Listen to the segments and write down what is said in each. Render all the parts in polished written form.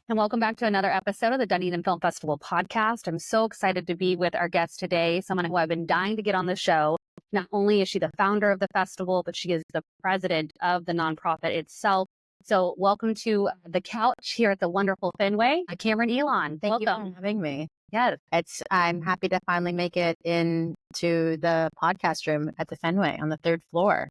And welcome back to another episode of the Dunedin Film Festival podcast. I'm so excited to be with our guest today, someone who I've been dying to get on the show. Not only is she the founder of the festival, but she is the president of the nonprofit itself. So welcome to the couch here at the wonderful Fenway, Cameron Ilan. Thank Welcome. you for having me. Yes. I'm happy to finally make it into the podcast room at the Fenway on the third floor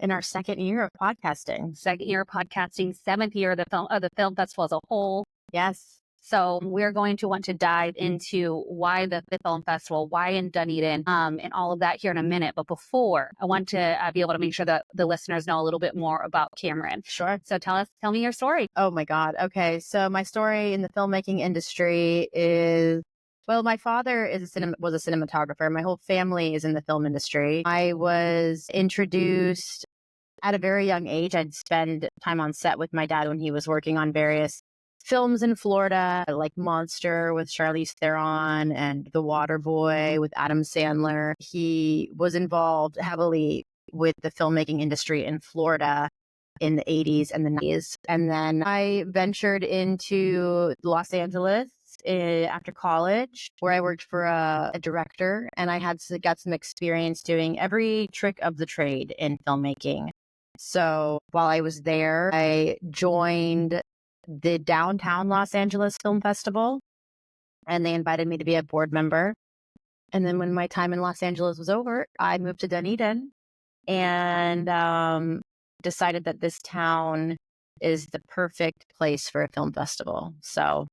in our second year of podcasting. Second year of podcasting, seventh year of the film festival as a whole. Yes. So we're going to want to dive into why the film festival, why in Dunedin, and all of that here in a minute. But before, I want to be able to make sure that the listeners know a little bit more about Cameron. Sure. So tell me your story. Oh my God. Okay. So my story in the filmmaking industry is, well, my father was a cinematographer. My whole family is in the film industry. I was introduced at a very young age. I'd spend time on set with my dad when he was working on various films in Florida, like Monster with Charlize Theron and The Waterboy with Adam Sandler. He was involved heavily with the filmmaking industry in Florida in the 80s and the 90s. And then I ventured into Los Angeles after college, where I worked for a director, and I got some experience doing every trick of the trade in filmmaking. So while I was there, I joined the downtown Los Angeles Film Festival, and they invited me to be a board member. And then when my time in Los Angeles was over, I moved to Dunedin and decided that this town is the perfect place for a film festival. So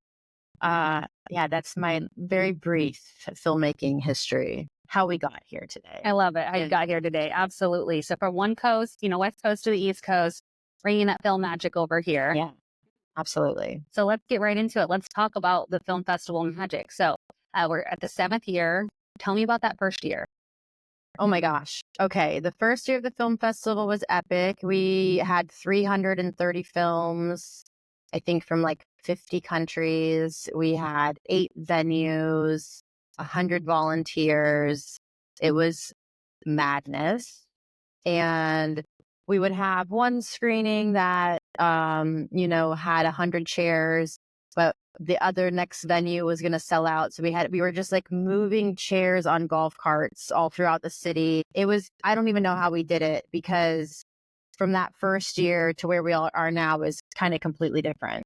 that's my very brief filmmaking history. How we got here today. I love it. How you got here today. Absolutely. So from one coast, West Coast to the East Coast, bringing that film magic over here. Yeah, absolutely. So let's get right into it. Let's talk about the film festival magic. So we're at the 7th year. Tell me about that first year. Oh my gosh. Okay. The first year of the film festival was epic. We had 330 films, I think from like 50 countries. We had 8 venues, 100 volunteers. It was madness. And we would have one screening that, had 100 chairs, but the other next venue was going to sell out. So we were just like moving chairs on golf carts all throughout the city. I don't even know how we did it, because from that first year to where we all are now is kind of completely different.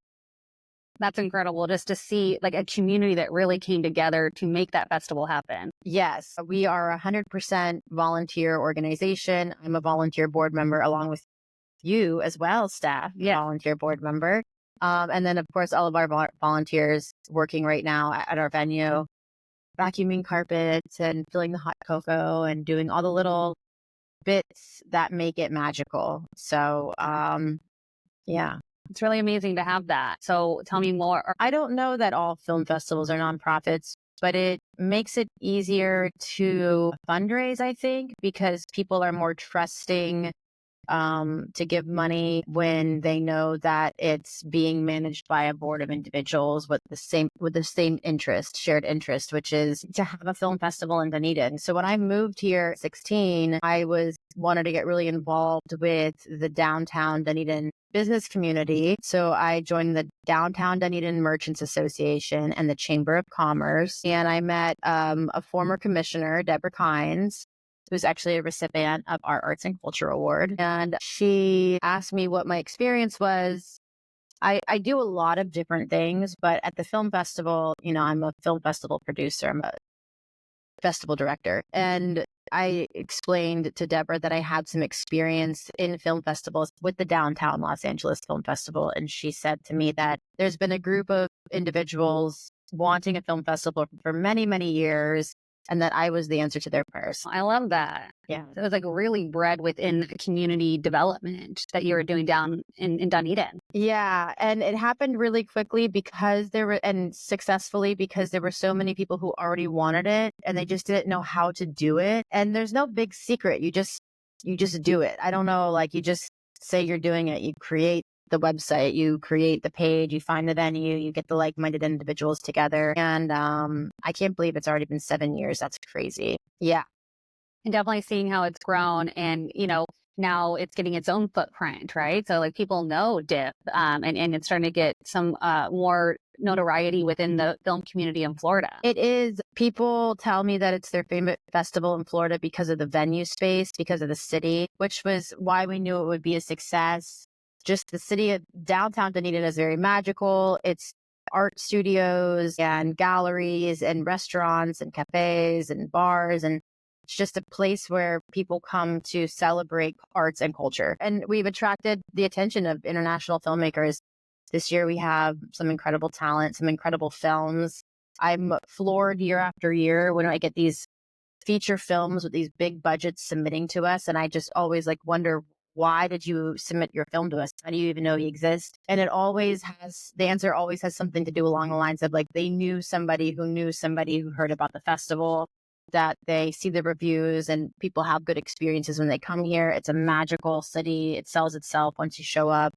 That's incredible, just to see like a community that really came together to make that festival happen. Yes, we are 100% volunteer organization. I'm a volunteer board member along with you as well, staff, volunteer board member. And then, of course, all of our volunteers working right now at our venue, vacuuming carpets and filling the hot cocoa and doing all the little bits that make it magical. So, yeah. It's really amazing to have that. So tell me more. I don't know that all film festivals are nonprofits, but it makes it easier to fundraise, I think, because people are more trusting to give money when they know that it's being managed by a board of individuals with the same shared interest, which is to have a film festival in Dunedin. So when I moved here at 16, I wanted to get really involved with the downtown Dunedin business community. So I joined the Downtown Dunedin Merchants Association and the Chamber of Commerce. And I met a former commissioner, Deborah Kynes, who's actually a recipient of our Arts and Culture Award. And she asked me what my experience was. I do a lot of different things, but at the film festival, I'm a film festival producer. I'm a festival director. And I explained to Deborah that I had some experience in film festivals with the Downtown Los Angeles Film Festival. And she said to me that there's been a group of individuals wanting a film festival for many, many years, and that I was the answer to their prayers. I love that. Yeah. So it was like really bred within community development that you were doing down in Dunedin. Yeah. And it happened really quickly and successfully, because there were so many people who already wanted it and they just didn't know how to do it. And there's no big secret. You just do it. I don't know, like you just say you're doing it. You create the website, you create the page, you find the venue, you get the like-minded individuals together. And I can't believe it's already been 7 years. That's crazy. Yeah. And definitely seeing how it's grown. And, now it's getting its own footprint, right? So like people know DIFF, and it's starting to get some more notoriety within the film community in Florida. It is. People tell me that it's their favorite festival in Florida because of the venue space, because of the city, which was why we knew it would be a success. Just the city of downtown Dunedin is very magical. It's art studios and galleries and restaurants and cafes and bars, and it's just a place where people come to celebrate arts and culture. And we've attracted the attention of international filmmakers. This year we have some incredible talent, some incredible films. I'm floored year after year when I get these feature films with these big budgets submitting to us. And I just always like wonder, why did you submit your film to us? How do you even know you exist? And the answer always has something to do along the lines of like, they knew somebody who heard about the festival, that they see the reviews and people have good experiences when they come here. It's a magical city. It sells itself once you show up.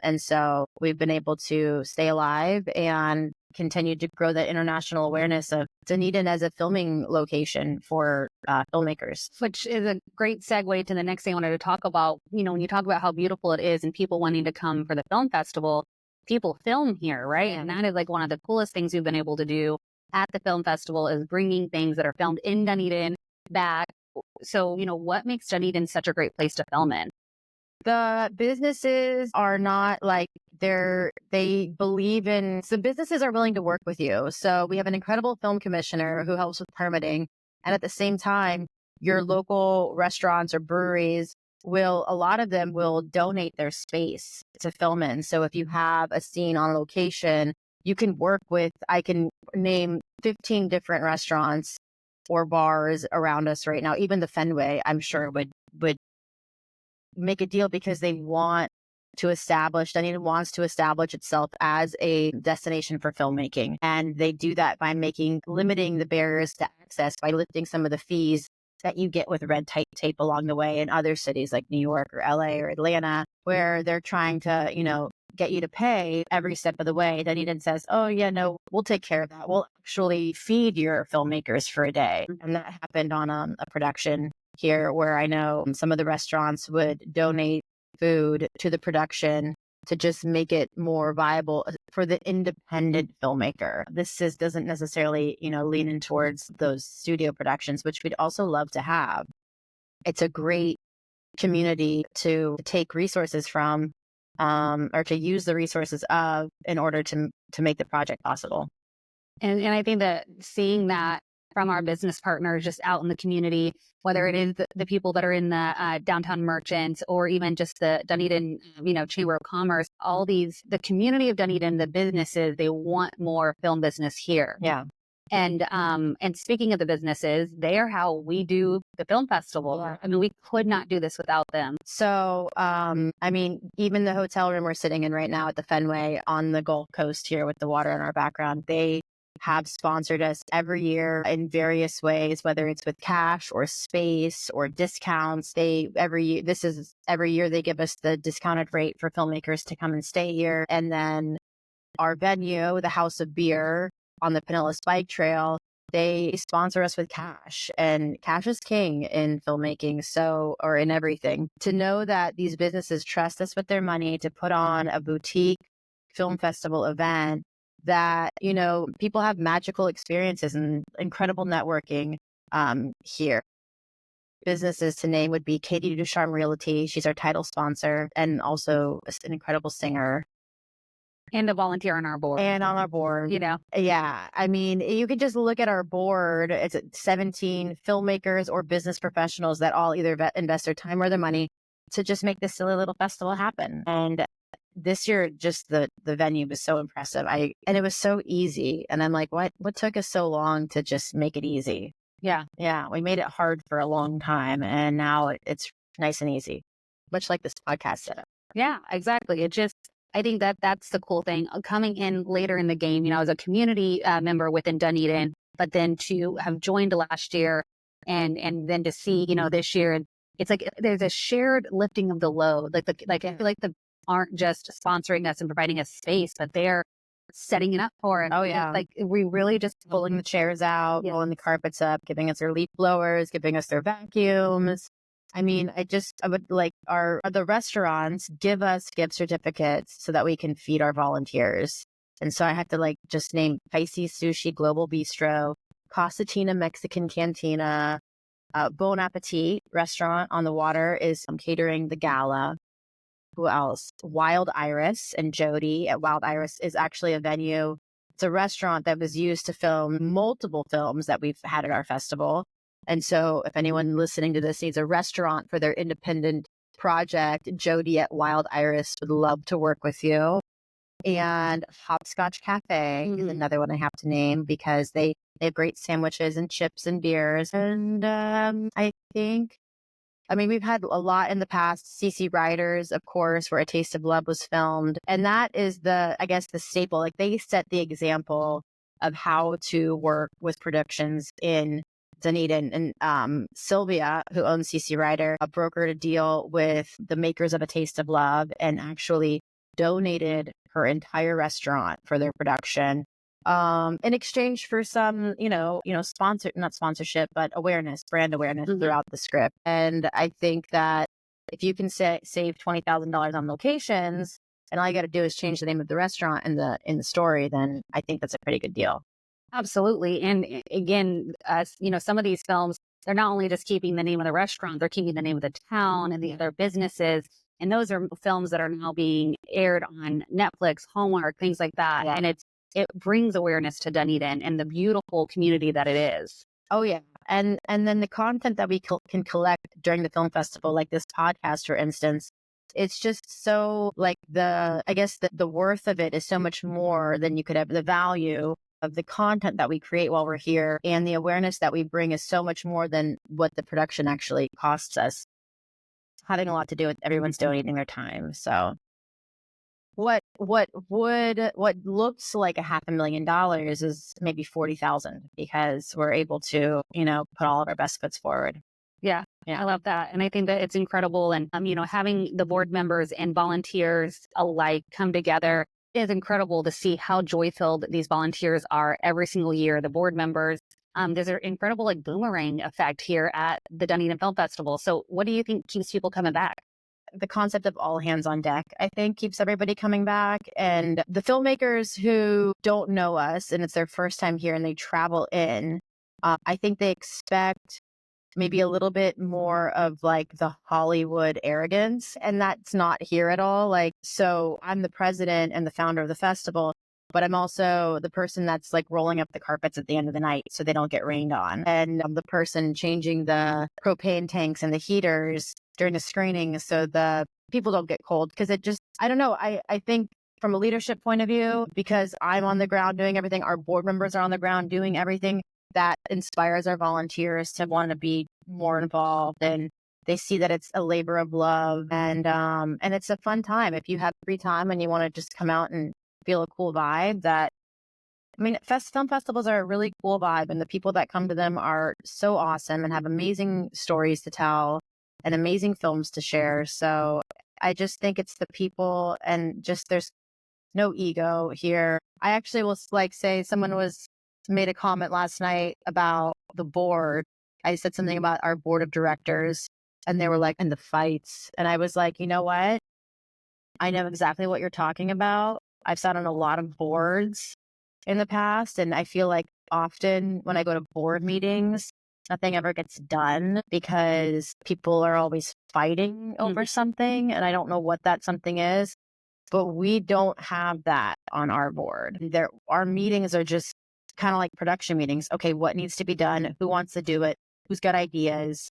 And so we've been able to stay alive and continue to grow the international awareness of Dunedin as a filming location for filmmakers. Which is a great segue to the next thing I wanted to talk about. When you talk about how beautiful it is and people wanting to come for the film festival, people film here, right? And that is like one of the coolest things we've been able to do at the film festival is bringing things that are filmed in Dunedin back. So, what makes Dunedin such a great place to film in? The businesses are not like they believe in, so businesses are willing to work with you. So we have an incredible film commissioner who helps with permitting. And at the same time, your local restaurants or breweries a lot of them will donate their space to film in. So if you have a scene on location, you can I can name 15 different restaurants or bars around us right now. Even the Fenway, I'm sure would make a deal because Dunedin wants to establish itself as a destination for filmmaking. And they do that by limiting the barriers to access, by lifting some of the fees that you get with red tape along the way in other cities like New York or LA or Atlanta, where they're trying to, get you to pay every step of the way. Dunedin says, oh yeah, no, we'll take care of that. We'll actually feed your filmmakers for a day. And that happened on a production here where I know some of the restaurants would donate food to the production to just make it more viable for the independent filmmaker. Doesn't necessarily, lean in towards those studio productions, which we'd also love to have. It's a great community to take resources from, or to use the resources of in order to make the project possible. And I think that seeing that from our business partners just out in the community, whether it is the people that are in the downtown merchants or even just the Dunedin, Chamber of Commerce, the community of Dunedin, the businesses, they want more film business here. Yeah. And speaking of the businesses, they are how we do the film festival. Yeah. I mean, we could not do this without them. So, even the hotel room we're sitting in right now at the Fenway on the Gulf Coast here with the water in our background, they have sponsored us every year in various ways, whether it's with cash or space or discounts. Every year they give us the discounted rate for filmmakers to come and stay here. And then our venue, the House of Beer on the Pinellas Bike Trail, they sponsor us with cash, and cash is king in filmmaking. Or in everything. To know that these businesses trust us with their money to put on a boutique film festival event, that, people have magical experiences and incredible networking here. Businesses to name would be Katie Ducharme Realty. She's our title sponsor and also an incredible singer. And a volunteer on our board. And on our board. Yeah. I mean, you can just look at our board. It's 17 filmmakers or business professionals that all either invest their time or their money to just make this silly little festival happen. And this year, just the venue was so impressive. And it was so easy. And I'm like, what took us so long to just make it easy? Yeah. Yeah. We made it hard for a long time. And now it's nice and easy, much like this podcast setup. Yeah, exactly. I think that's the cool thing. Coming in later in the game, as a community member within Dunedin, but then to have joined last year and then to see, this year, it's like there's a shared lifting of the load. I feel like the aren't just sponsoring us and providing us space, but they're setting it up for us. Oh yeah. Like we really just pulling the chairs out, pulling the carpets up, giving us their leaf blowers, giving us their vacuums. I mean, I would like the restaurants give us gift certificates so that we can feed our volunteers. And so I had to like just name Pisces Sushi Global Bistro, Costatina Mexican Cantina, Bon Appetit restaurant on the water is catering the gala. Who else? Wild Iris and Jody at Wild Iris is actually a venue. It's a restaurant that was used to film multiple films that we've had at our festival. And so if anyone listening to this needs a restaurant for their independent project, Jody at Wild Iris would love to work with you. And Hopscotch Cafe is another one I have to name because they have great sandwiches and chips and beers. And we've had a lot in the past. CC Riders, of course, where A Taste of Love was filmed. And that is the staple. Like they set the example of how to work with productions in Dunedin. And Sylvia, who owns CC Rider, brokered a deal with the makers of A Taste of Love and actually donated her entire restaurant for their production. In exchange for some, not sponsorship, but brand awareness throughout the script. And I think that if you can save $20,000 on locations and all you got to do is change the name of the restaurant in the story, then I think that's a pretty good deal. Absolutely. And again, some of these films, they're not only just keeping the name of the restaurant, they're keeping the name of the town and the other businesses. And those are films that are now being aired on Netflix, Hallmark, things like that. Yeah. And it brings awareness to Dunedin and the beautiful community that it is. Oh, yeah. And then the content that we can collect during the film festival, like this podcast, for instance, it's just so like the worth of it is so much more than you could have. The value of the content that we create while we're here and the awareness that we bring is so much more than what the production actually costs us. Having a lot to do with everyone's donating their time. So what looks like $500,000 is maybe 40,000 because we're able to, put all of our best foots forward. Yeah, I love that. And I think that it's incredible. And, having the board members and volunteers alike come together is incredible to see how joy-filled these volunteers are every single year. The board members, there's an incredible boomerang effect here at the Dunedin Film Festival. So what do you think keeps people coming back? The concept of all hands on deck, I think, keeps everybody coming back. And the filmmakers who don't know us and it's their first time here and they travel in, I think they expect maybe a little bit more of like the Hollywood arrogance. And that's not here at all. So I'm the president and the founder of the festival, but I'm also the person that's like rolling up the carpets at the end of the night so they don't get rained on. And I'm the person changing the propane tanks and the heaters during the screening so the people don't get cold. Because I don't know. I think from a leadership point of view, because I'm on the ground doing everything, our board members are on the ground doing everything, that inspires our volunteers to want to be more involved. And they see that it's a labor of love and it's a fun time. If you have free time and you want to just come out and feel a cool vibe, film festivals are a really cool vibe, and the people that come to them are so awesome and have amazing stories to tell and amazing films to share. So I just think it's the people and just there's no ego here. I actually will say someone made a comment last night about the board. I said something about our board of directors and they were like, and the fights. And I was like, you know what? I know exactly what you're talking about. I've sat on a lot of boards in the past, and I feel like often when I go to board meetings, nothing ever gets done because people are always fighting over something, and I don't know what that something is, but we don't have that on our board. Our meetings are just kind of like production meetings. Okay, what needs to be done? Who wants to do it? Who's got ideas?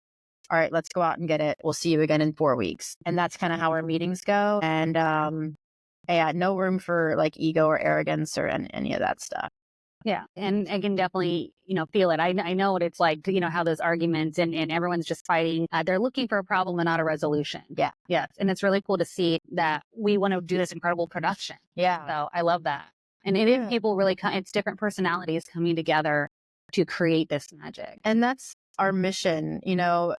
All right, let's go out and get it. We'll see you again in 4 weeks. And that's kind of how our meetings go. And no room for like ego or arrogance or any of that stuff. Yeah. And I can definitely, feel it. I know what it's like to, have those arguments and everyone's just fighting. They're looking for a problem and not a resolution. Yeah. Yes. And it's really cool to see that we want to do this incredible production. Yeah. So I love that. And it is people really, it's different personalities coming together to create this magic. And that's our mission,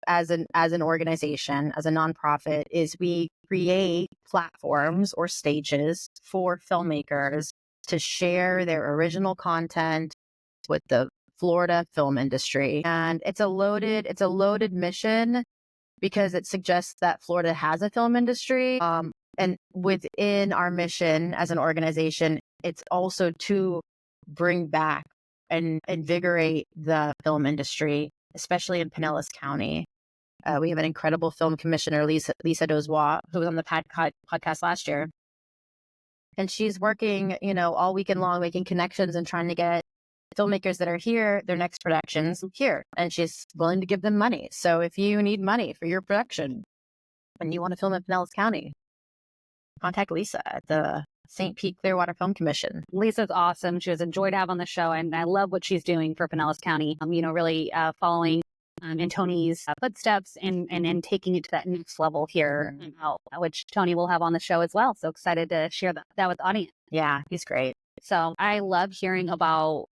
as an organization, as a nonprofit, is we create platforms or stages for filmmakers to share their original content with the Florida film industry. And it's a loaded mission because it suggests that Florida has a film industry. And within our mission as an organization, it's also to bring back and invigorate the film industry, especially in Pinellas County. We have an incredible film commissioner, Lisa Dozois, who was on the podcast last year. And she's working, all weekend long, making connections and trying to get filmmakers that are here, their next productions here. And she's willing to give them money. So if you need money for your production and you want to film in Pinellas County, contact Lisa at the St. Pete Clearwater Film Commission. Lisa's awesome. She was a joy to have on the show, and I love what she's doing for Pinellas County. Really following in Tony's footsteps and taking it to that next level here, which Tony will have on the show as well. So excited to share that with the audience. Yeah, he's great. So I love hearing about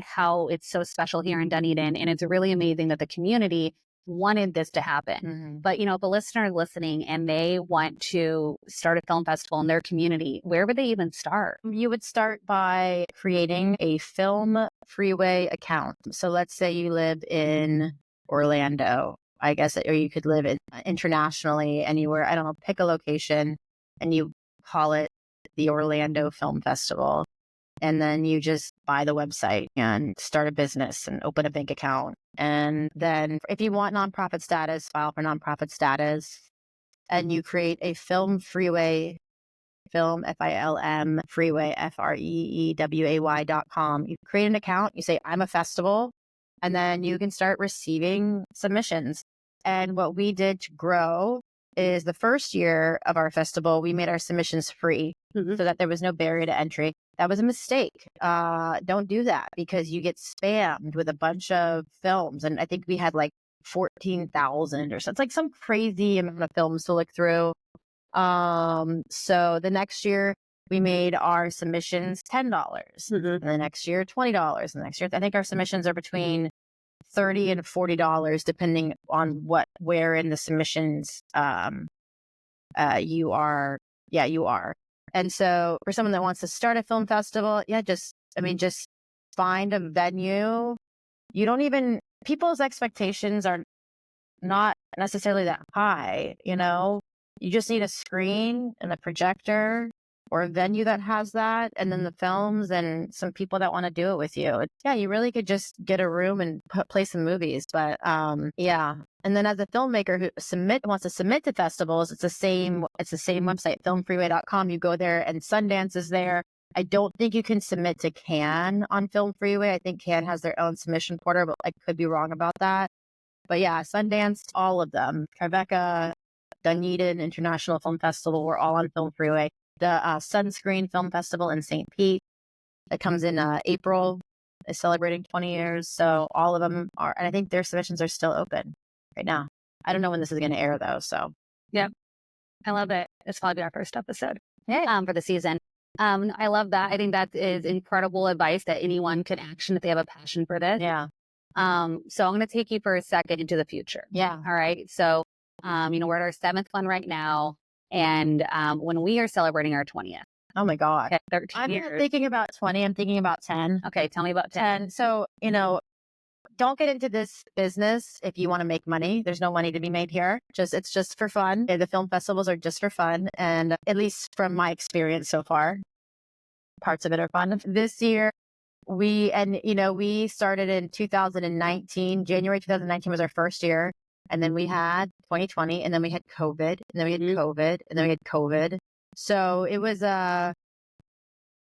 how it's so special here in Dunedin, and it's really amazing that the community wanted this to happen. But if a listener is listening and they want to start a film festival in their community, where would they even start? You would start by creating a Film Freeway account. So let's say you live in Orlando, I guess, or you could live internationally anywhere. I don't know, pick a location and you call it the Orlando Film Festival. And then you just buy the website and start a business and open a bank account. And then if you want nonprofit status, file for nonprofit status. And you create a Film Freeway, film, FILM, Freeway, FREEWAY.com. You create an account, you say, I'm a festival, and then you can start receiving submissions. And what we did to grow is the first year of our festival, we made our submissions free so that there was no barrier to entry. That was a mistake. Don't do that because you get spammed with a bunch of films. And I think we had 14,000 or so. It's some crazy amount of films to look through. So the next year we made our submissions $10. And the next year, $20. And the next year, I think our submissions are between $30 and $40, depending on where in the submissions you are. Yeah, you are. And so for someone that wants to start a film festival, just find a venue. People's expectations are not necessarily that high, You just need a screen and a projector or a venue that has that, and then the films and some people that want to do it with you. You really could just get a room and play some movies. But yeah. And then as a filmmaker who wants to submit to festivals, it's the same website, filmfreeway.com. You go there and Sundance is there. I don't think you can submit to Cannes on Film Freeway. I think Cannes has their own submission portal, but I could be wrong about that. But yeah, Sundance, all of them, Tribeca, Dunedin International Film Festival, we're all on Film Freeway. The Sunscreen Film Festival in St. Pete that comes in April is celebrating 20 years. So all of them are, and I think their submissions are still open right now. I don't know when this is going to air though. So yep, I love it. It's probably our first episode for the season. I love that. I think that is incredible advice that anyone could action if they have a passion for this. Yeah. So I'm going to take you for a second into the future. Yeah. All right. So, we're at our 7th one right now. And when we are celebrating our 20th. Oh my God. Okay, 13 I'm years. not thinking about 20. I'm thinking about 10. Okay. Tell me about 10. So, don't get into this business if you want to make money. There's no money to be made here. It's just for fun. The film festivals are just for fun. And at least from my experience so far, parts of it are fun. This year, we started in 2019. January 2019 was our first year. And then we had 2020, and then we had COVID, and then we had COVID, and then we had COVID. So it was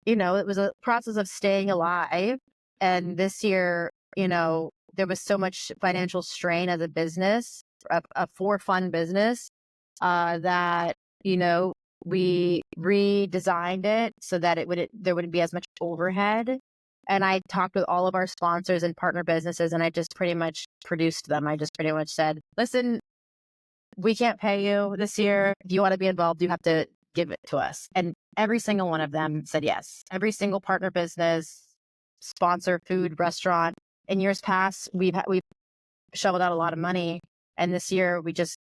it was a process of staying alive. And this year, there was so much financial strain as a business, a for-fun business, that, we redesigned it so that there wouldn't be as much overhead. And I talked with all of our sponsors and partner businesses, and I just pretty much produced them. I just pretty much said, listen, we can't pay you this year. If you want to be involved, you have to give it to us. And every single one of them said yes. Every single partner business, sponsor, food, restaurant. In years past, we've shoveled out a lot of money. And this year, we're just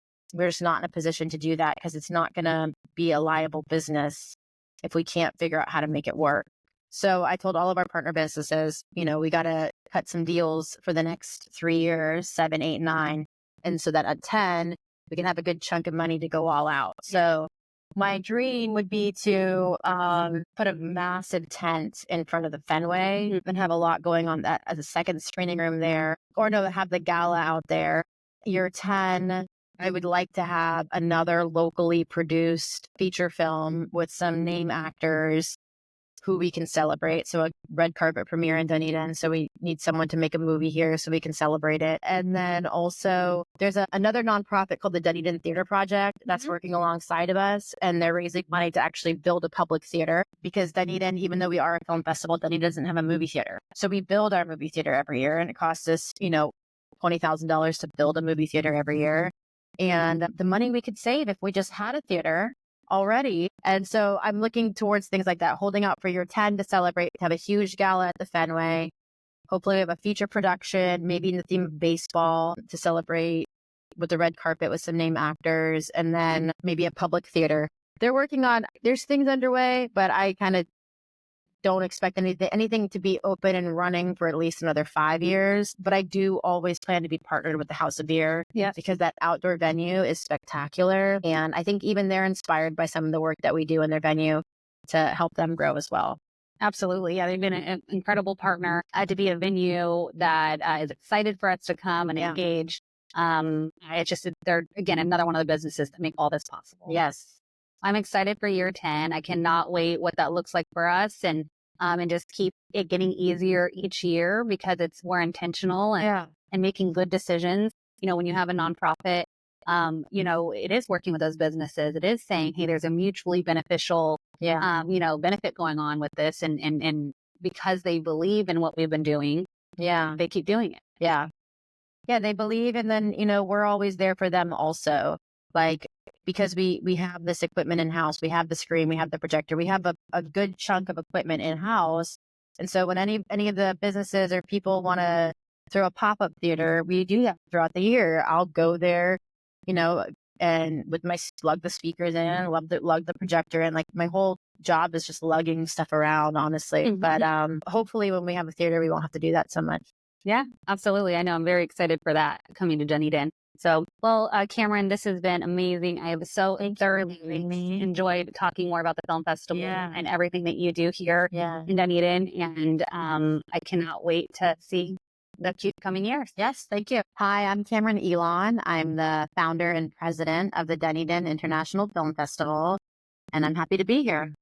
not in a position to do that because it's not going to be a liable business if we can't figure out how to make it work. So I told all of our partner businesses, we got to cut some deals for the next 3 years, 7, 8, 9. And so that at 10, we can have a good chunk of money to go all out. So my dream would be to put a massive tent in front of the Fenway and have a lot going on that as a second screening room there, or no, have the gala out there. Year 10, I would like to have another locally produced feature film with some name actors who we can celebrate. So a red carpet premiere in Dunedin. So we need someone to make a movie here so we can celebrate it. And then also there's another nonprofit called the Dunedin Theater Project that's working alongside of us. And they're raising money to actually build a public theater, because Dunedin, even though we are a film festival, Dunedin doesn't have a movie theater. So we build our movie theater every year, and it costs us, $20,000 to build a movie theater every year. And the money we could save if we just had a theater already. And so I'm looking towards things like that, holding out for year 10 to celebrate, have a huge gala at the Fenway. Hopefully we have a feature production, maybe in the theme of baseball, to celebrate with the red carpet with some name actors, and then maybe a public theater. There's things underway, but I kind of don't expect anything to be open and running for at least another 5 years. But I do always plan to be partnered with the House of Beer, because that outdoor venue is spectacular. And I think even they're inspired by some of the work that we do in their venue to help them grow as well. Absolutely. Yeah, they've been an incredible partner to be a venue that is excited for us to come and engage. It's just, they're, again, another one of the businesses that make all this possible. Yes. I'm excited for year 10. I cannot wait what that looks like for us, and just keep it getting easier each year, because we're intentional and making good decisions. When you have a nonprofit, it is working with those businesses. It is saying, hey, there's a mutually beneficial, benefit going on with this. And because they believe in what we've been doing, they keep doing it. Yeah, they believe. And then, we're always there for them also. Like, because we have this equipment in-house, we have the screen, we have the projector, we have a good chunk of equipment in-house. And so when any of the businesses or people want to throw a pop-up theater, we do that throughout the year. I'll go there, and with my lug the speakers in, lug the projector in. Like, my whole job is just lugging stuff around, honestly. But hopefully when we have a theater, we won't have to do that so much. Yeah, absolutely. I know. I'm very excited for that coming to Dunedin. So, well, Cameron, this has been amazing. I have so thoroughly enjoyed talking more about the film festival and everything that you do here in Dunedin. And I cannot wait to see the coming years. Yes, thank you. Hi, I'm Cameron Ilan. I'm the founder and president of the Dunedin International Film Festival, and I'm happy to be here.